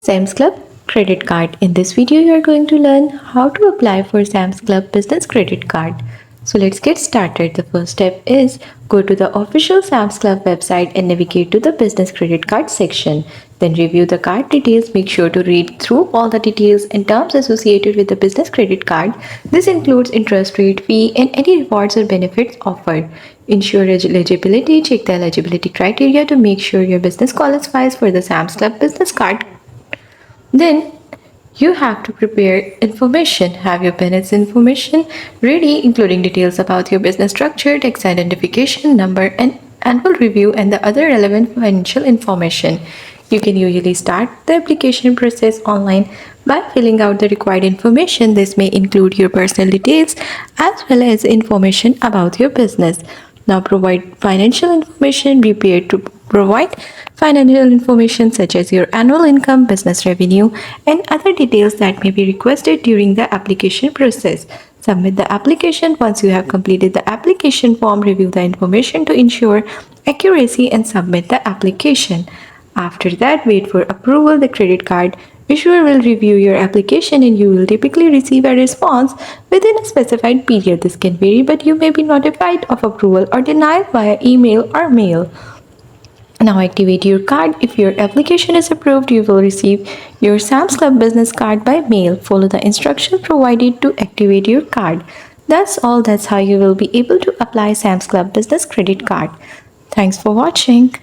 SAMS Club credit card. In this video, you are going to learn how to apply for SAMS Club business credit card. So let's get started. The first step is go to the official SAMS Club website and navigate to the business credit card section. Then review the card details. Make sure to read through all the details and terms associated with the business credit card. This includes interest rate, fee, and any rewards or benefits offered. Ensure eligibility. Check the eligibility criteria to make sure your business qualifies for the SAMS Club business card. Then you have to prepare information. Have your business information ready, including details about your business structure, tax identification number, and annual review, and the other relevant financial information. You can usually start the application process online by filling out the required information. This may include your personal details as well as information about your business. Now provide financial information. Be prepared to provide financial information such as your annual income, business revenue, and other details that may be requested during the application process. Submit the application. Once you have completed the application form, review the information to ensure accuracy and submit the application. After that, wait for approval. The credit card issuer will review your application and you will typically receive a response within a specified period. This can vary, but you may be notified of approval or denial via email or mail. Now activate your card. If your application is approved, you will receive your SAMS Club business card by mail. Follow the instructions provided to activate your card. That's all. That's how you will be able to apply SAMS Club business credit card. Thanks for watching.